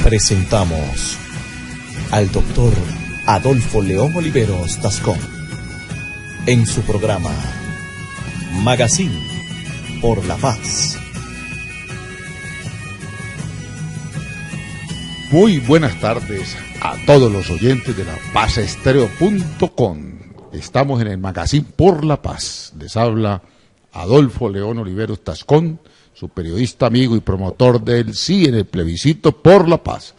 Presentamos al doctor Adolfo León Oliveros Tascón en su programa Magazine por la Paz. Muy buenas tardes a todos los oyentes de la pazestereo.com. Estamos en el Magazine por la Paz. Les habla Adolfo León Oliveros Tascón, su periodista amigo y promotor del sí en el plebiscito por la paz.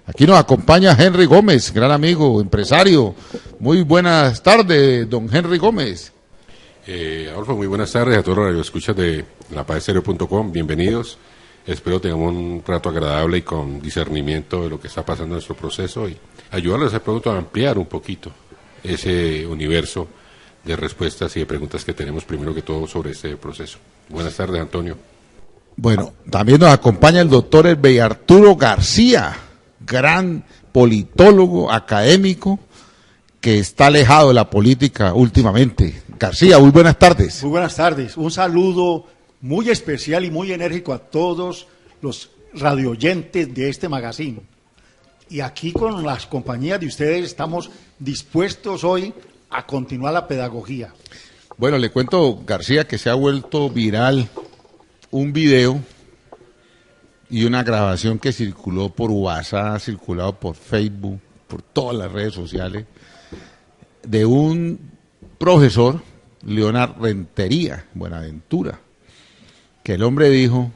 Aquí nos acompaña Henry Gómez, gran amigo, empresario. Muy buenas tardes, don Henry Gómez. Adolfo, muy buenas tardes a todos los radioescuchas de lapazestereo.com. Bienvenidos. Espero tengamos un rato agradable y con discernimiento de lo que está pasando en nuestro proceso y ayudarles a pronto a ampliar un poquito ese universo de respuestas y de preguntas que tenemos primero que todo sobre este proceso. Buenas tardes, Antonio. Bueno, también nos acompaña el doctor Elbey Arturo García, gran politólogo, académico, que está alejado de la política últimamente. García, muy buenas tardes. Muy buenas tardes. Un saludo muy especial y muy enérgico a todos los radioyentes de este magazine. Y aquí con las compañías de ustedes estamos dispuestos hoy a continuar la pedagogía. Bueno, le cuento, García, que se ha vuelto viral un video y una grabación que circuló por WhatsApp, ha circulado por Facebook, por todas las redes sociales, de un profesor, Leonard Rentería, Buenaventura, que el hombre dijo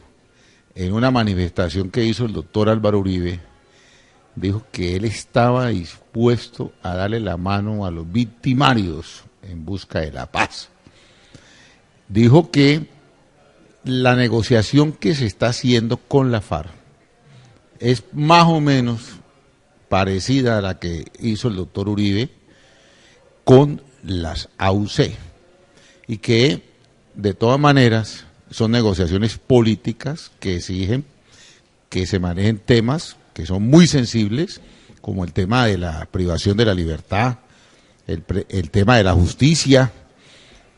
en una manifestación que hizo el doctor Álvaro Uribe, dijo que él estaba dispuesto a darle la mano a los victimarios en busca de la paz. Dijo que la negociación que se está haciendo con la FARC es más o menos parecida a la que hizo el doctor Uribe con las AUC y que de todas maneras son negociaciones políticas que exigen que se manejen temas que son muy sensibles, como el tema de la privación de la libertad, el tema de la justicia,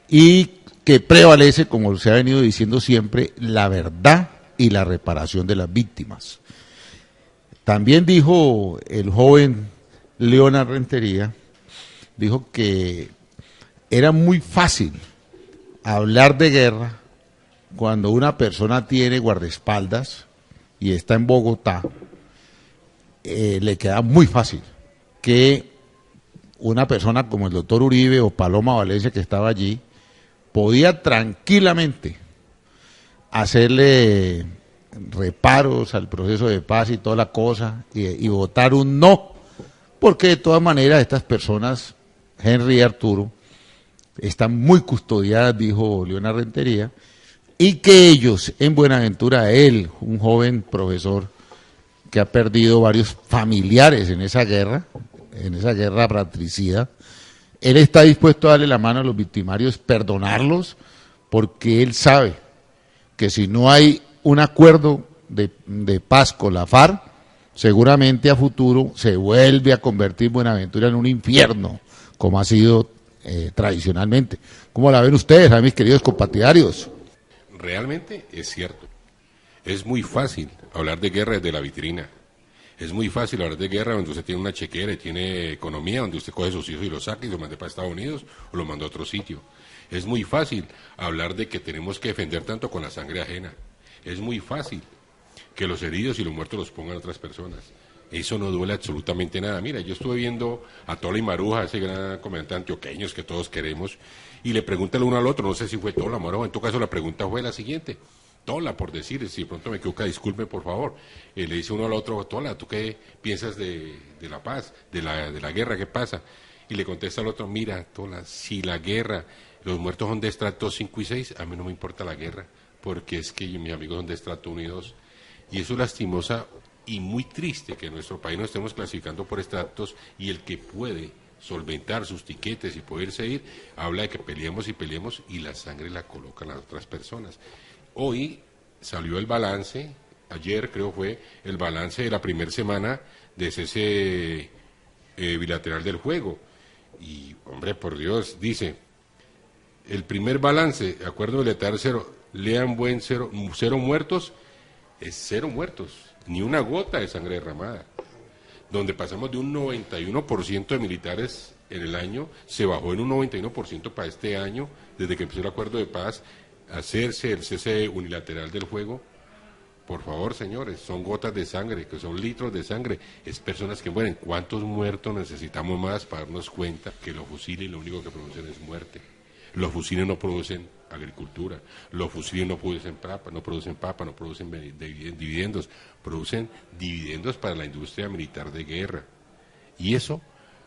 y que prevalece, como se ha venido diciendo siempre, la verdad y la reparación de las víctimas. También dijo el joven Leonard Rentería, dijo que era muy fácil hablar de guerra cuando una persona tiene guardaespaldas y está en Bogotá. Le queda muy fácil que una persona como el doctor Uribe o Paloma Valencia, que estaba allí, podía tranquilamente hacerle reparos al proceso de paz y toda la cosa y votar un no, porque de todas maneras estas personas, Henry y Arturo, están muy custodiadas, dijo Leonard Rentería, y que ellos en Buenaventura, él, un joven profesor que ha perdido varios familiares en esa guerra fratricida, él está dispuesto a darle la mano a los victimarios, perdonarlos, porque él sabe que si no hay un acuerdo de paz con la FARC, seguramente a futuro se vuelve a convertir Buenaventura en un infierno, como ha sido tradicionalmente. ¿Cómo la ven ustedes, mis queridos compartidarios? Realmente es cierto. Es muy fácil hablar de guerra desde la vitrina. Es muy fácil hablar de guerra donde usted tiene una chequera y tiene economía, donde usted coge a sus hijos y los saca y los manda para Estados Unidos o los manda a otro sitio. Es muy fácil hablar de que tenemos que defender tanto con la sangre ajena. Es muy fácil que los heridos y los muertos los pongan otras personas. Eso no duele absolutamente nada. Mira, yo estuve viendo a Tola y Maruja, ese gran comediante antioqueños que todos queremos, y le pregunta el uno al otro, no sé si fue Tola o Maruja, en todo caso la pregunta fue la siguiente. Tola, por decir, si de pronto me equivoca, disculpe por favor. Le dice uno al otro, Tola, ¿tú qué piensas de la paz, de la guerra, qué pasa? Y le contesta al otro, mira, Tola, si la guerra, los muertos son de estrato 5 y 6, a mí no me importa la guerra, porque es que mis amigos son de estrato 1 y 2. Y eso es lastimosa y muy triste que en nuestro país nos estemos clasificando por estratos y el que puede solventar sus tiquetes y poderse ir, habla de que peleemos y la sangre la colocan las otras personas. Hoy salió el balance, ayer creo fue, el balance de la primera semana de cese bilateral del juego. Y, hombre, por Dios, dice, el primer balance, acuerdo bilateral 0, lean buen 0 muertos es 0 muertos, ni una gota de sangre derramada. Donde pasamos de un 91% de militares en el año, se bajó en un 91% para este año, desde que empezó el acuerdo de paz, hacerse el cese unilateral del fuego. Por favor, señores, son gotas de sangre, que son litros de sangre, es personas que mueren. ¿Cuántos muertos necesitamos más para darnos cuenta que los fusiles lo único que producen es muerte? Los fusiles no producen agricultura, los fusiles no producen papa, no producen dividendos, producen dividendos para la industria militar de guerra. Y eso,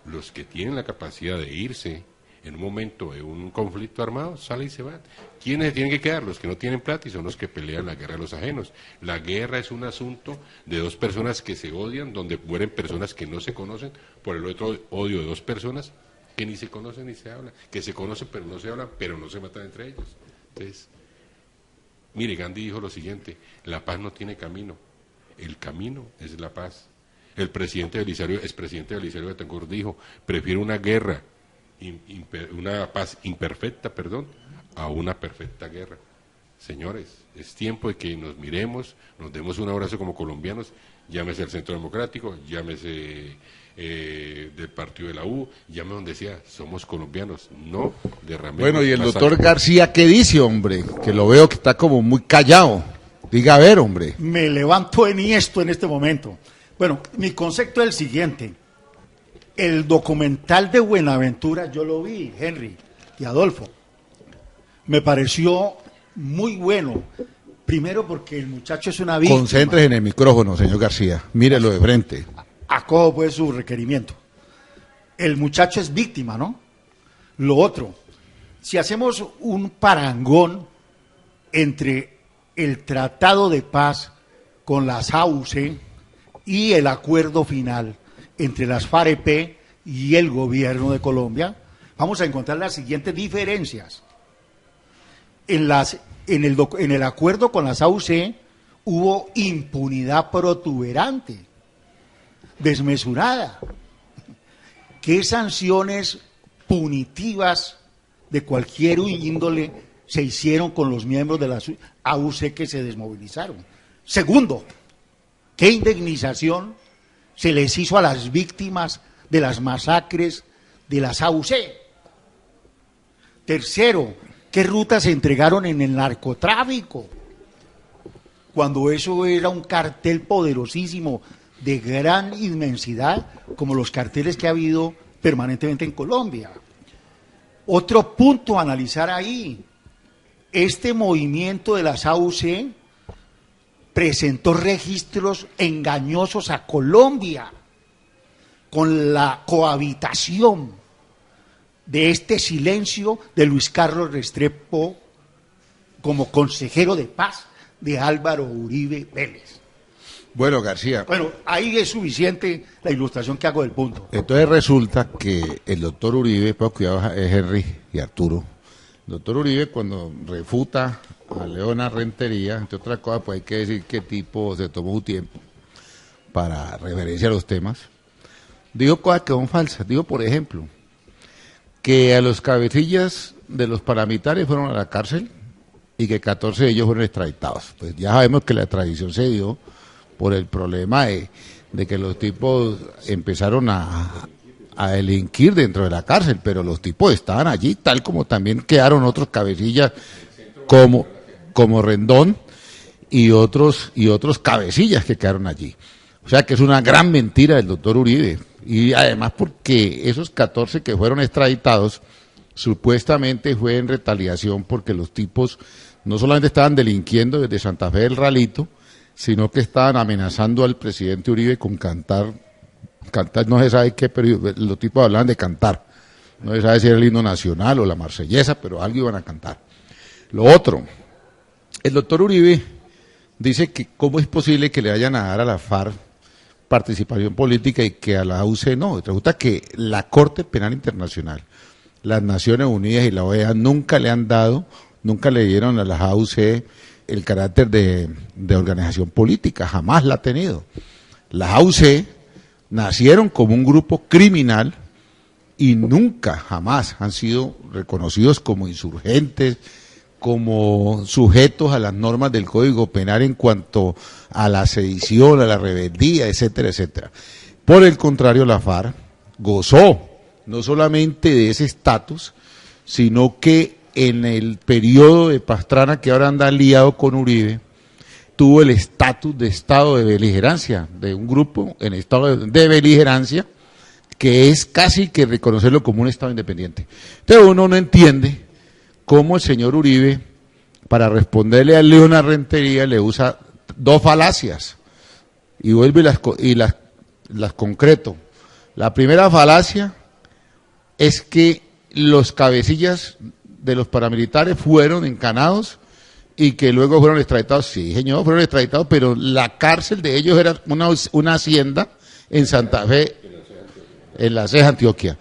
los que tienen la capacidad de irse en un momento de un conflicto armado, salen y se van. ¿Quiénes se tienen que quedar? Los que no tienen plata y son los que pelean la guerra de los ajenos. La guerra es un asunto de dos personas que se odian, donde mueren personas que no se conocen, por el otro odio de dos personas que ni se conocen ni se hablan, que se conocen pero no se hablan, pero no se matan entre ellos. Entonces, mire, Gandhi dijo lo siguiente: la paz no tiene camino, el camino es la paz. El expresidente Belisario Betancur dijo: prefiero una guerra, una paz imperfecta, a una perfecta guerra. Señores, es tiempo de que nos miremos, nos demos un abrazo como colombianos, llámese el Centro Democrático, llámese del partido de la U, llámese donde sea, somos colombianos, no derramemos. Bueno, y el doctor García, ¿qué dice, hombre? Que lo veo que está como muy callado. Diga, a ver, hombre. Me levanto enhiesto en este momento. Bueno, mi concepto es el siguiente. El documental de Buenaventura yo lo vi, Henry y Adolfo. Me pareció muy bueno. Primero porque el muchacho es una víctima. Concéntrese en el micrófono, señor García. Mírelo de frente. Acojo pues su requerimiento. El muchacho es víctima, ¿no? Lo otro, si hacemos un parangón entre el tratado de paz con las AUC y el acuerdo final entre las FAREP y el gobierno de Colombia, vamos a encontrar las siguientes diferencias. En el acuerdo con las AUC hubo impunidad protuberante, desmesurada. ¿Qué sanciones punitivas de cualquier índole se hicieron con los miembros de la AUC que se desmovilizaron? Segundo, ¿qué indemnización se les hizo a las víctimas de las masacres de las AUC? Tercero, ¿qué rutas se entregaron en el narcotráfico? Cuando eso era un cartel poderosísimo de gran inmensidad, como los carteles que ha habido permanentemente en Colombia. Otro punto a analizar ahí, este movimiento de las AUC presentó registros engañosos a Colombia con la cohabitación de este silencio de Luis Carlos Restrepo como consejero de paz de Álvaro Uribe Vélez. Bueno, García. Bueno, ahí es suficiente la ilustración que hago del punto. Entonces resulta que el doctor Uribe, pues cuidado, es Henry y Arturo. El doctor Uribe, cuando refuta a Leona Rentería, entre otras cosas, pues hay que decir qué tipo se tomó un tiempo para referenciar los temas, dijo cosas que son falsas. Dijo, por ejemplo, que a los cabecillas de los paramilitares fueron a la cárcel y que 14 de ellos fueron extraditados. Pues ya sabemos que la extradición se dio por el problema de que los tipos empezaron a delinquir dentro de la cárcel, pero los tipos estaban allí, tal como también quedaron otros cabecillas como Rendón y otros cabecillas que quedaron allí. O sea que es una gran mentira del doctor Uribe. Y además porque esos 14 que fueron extraditados supuestamente fue en retaliación porque los tipos no solamente estaban delinquiendo desde Santa Fe del Ralito, sino que estaban amenazando al presidente Uribe con cantar, no se sabe qué, pero los tipos hablaban de cantar, no se sabe si era el himno nacional o la marsellesa, pero algo iban a cantar. Lo otro, el doctor Uribe dice que cómo es posible que le vayan a dar a la FARC participación política y que a la AUC no. Resulta que la Corte Penal Internacional, las Naciones Unidas y la OEA nunca le dieron a las AUC el carácter de organización política, jamás la ha tenido. Las AUC nacieron como un grupo criminal y nunca, jamás han sido reconocidos como insurgentes, como sujetos a las normas del Código Penal en cuanto a la sedición, a la rebeldía, etcétera, etcétera. Por el contrario, la FARC gozó no solamente de ese estatus, sino que en el periodo de Pastrana, que ahora anda aliado con Uribe, tuvo el estatus de estado de beligerancia, de un grupo en estado de beligerancia, que es casi que reconocerlo como un estado independiente. Entonces uno no entiende cómo el señor Uribe, para responderle a Leona Rentería, le usa dos falacias, y vuelve y las concreto. La primera falacia es que los cabecillas de los paramilitares fueron encanados y que luego fueron extraditados. Sí, señor, fueron extraditados, pero la cárcel de ellos era una hacienda en Santa Fe, en la Ceja, Antioquia.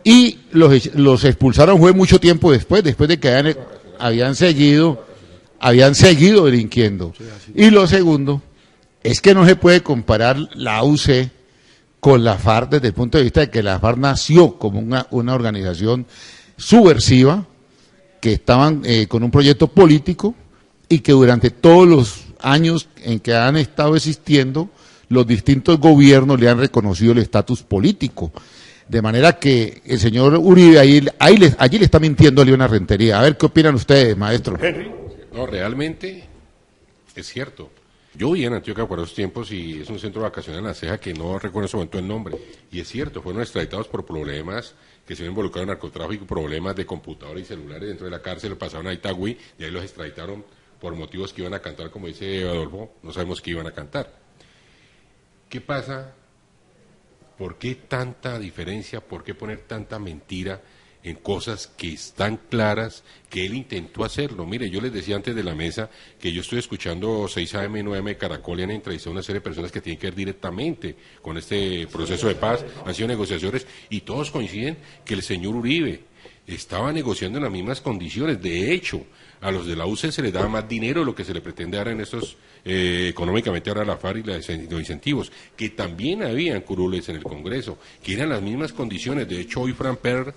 Y los expulsaron fue mucho tiempo después de que habían seguido delinquiendo. Y lo segundo es que no se puede comparar la UC con la FARC desde el punto de vista de que la FARC nació como una organización subversiva, que estaban con un proyecto político y que durante todos los años en que han estado existiendo, los distintos gobiernos le han reconocido el estatus político. De manera que el señor Uribe allí le está mintiendo a Leona Rentería. A ver, ¿qué opinan ustedes, maestro? No, realmente es cierto. Yo viví en Antioquia por esos tiempos y es un centro vacacional en La Ceja que no recuerdo en ese momento el nombre. Y es cierto, fueron extraditados por problemas que se habían involucrado en narcotráfico, problemas de computadores y celulares dentro de la cárcel, lo pasaron a Itagüí y ahí los extraditaron por motivos que iban a cantar, como dice Adolfo, no sabemos qué iban a cantar. ¿Qué pasa? ¿Por qué tanta diferencia? ¿Por qué poner tanta mentira en cosas que están claras que él intentó hacerlo? Mire, yo les decía antes de la mesa que yo estoy escuchando 6 AM, 9 AM Caracol y han entrevistado a una serie de personas que tienen que ver directamente con este proceso de paz, han sido negociaciones y todos coinciden que el señor Uribe estaba negociando en las mismas condiciones. De hecho, a los de la UCE se les daba más dinero de lo que se le pretende dar en estos, económicamente ahora la FARC y los incentivos, que también habían curules en el Congreso, que eran las mismas condiciones. De hecho, hoy Fran Per,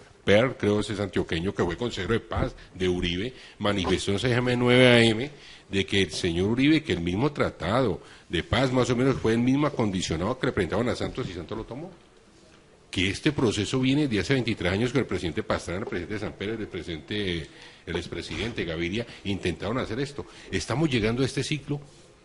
creo que es antioqueño, que fue consejero de paz de Uribe, manifestó en 6M9 AM de que el señor Uribe, que el mismo tratado de paz más o menos fue el mismo acondicionado que le presentaban a Santos y Santos lo tomó. Que este proceso viene de hace 23 años con el presidente Pastrana, el presidente San Pérez, el expresidente Gaviria, intentaron hacer esto. Estamos llegando a este ciclo.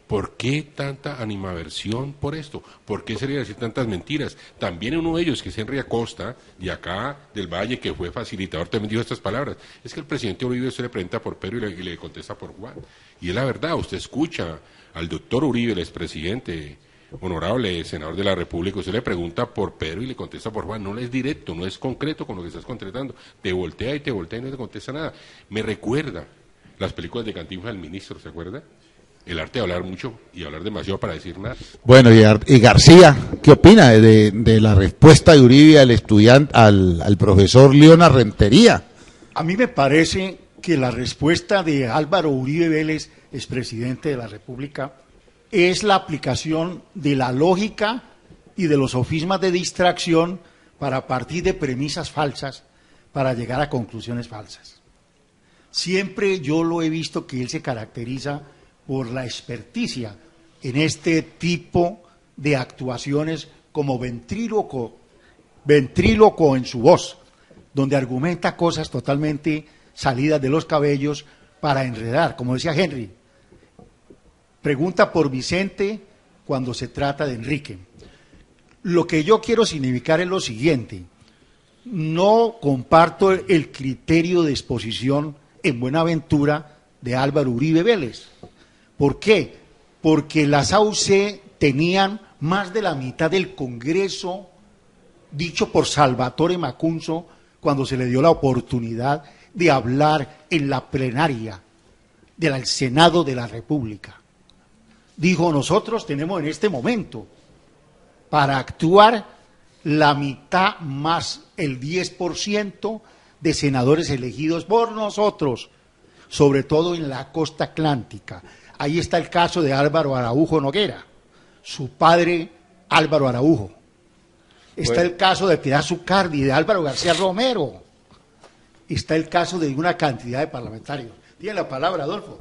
¿Por qué tanta animaversión por esto? ¿Por qué se le decir tantas mentiras? También uno de ellos, que es Henry Acosta, de acá del Valle, que fue facilitador, también dijo estas palabras. Es que el presidente Uribe usted le pregunta por Pedro y le contesta por Juan. Y es la verdad, usted escucha al doctor Uribe, el expresidente, honorable senador de la República, usted le pregunta por Pedro y le contesta por Juan. No es directo, no es concreto con lo que estás concretando. Te voltea y no te contesta nada. Me recuerda las películas de Cantinflas del Ministro, ¿se acuerda? El arte de hablar mucho y hablar demasiado para decir nada. Bueno, y García, ¿qué opina de la respuesta de Uribe al estudiante, al profesor Leona Rentería? A mí me parece que la respuesta de Álvaro Uribe Vélez, expresidente de la República, es la aplicación de la lógica y de los sofismas de distracción para partir de premisas falsas para llegar a conclusiones falsas. Siempre yo lo he visto que él se caracteriza por la experticia en este tipo de actuaciones como ventríloco en su voz, donde argumenta cosas totalmente salidas de los cabellos para enredar, como decía Henry. Pregunta por Vicente cuando se trata de Enrique. Lo que yo quiero significar es lo siguiente: no comparto el criterio de exposición en Buenaventura de Álvaro Uribe Vélez. ¿Por qué? Porque las AUC tenían más de la mitad del Congreso dicho por Salvatore Macunzo cuando se le dio la oportunidad de hablar en la plenaria del Senado de la República. Dijo, nosotros tenemos en este momento para actuar la mitad más el 10% de senadores elegidos por nosotros, sobre todo en la costa atlántica. Ahí está el caso de Álvaro Araujo Noguera, su padre Álvaro Araujo. Está el caso de Piedad Zucardi, de Álvaro García Romero. Está el caso de una cantidad de parlamentarios. Tiene la palabra, Adolfo.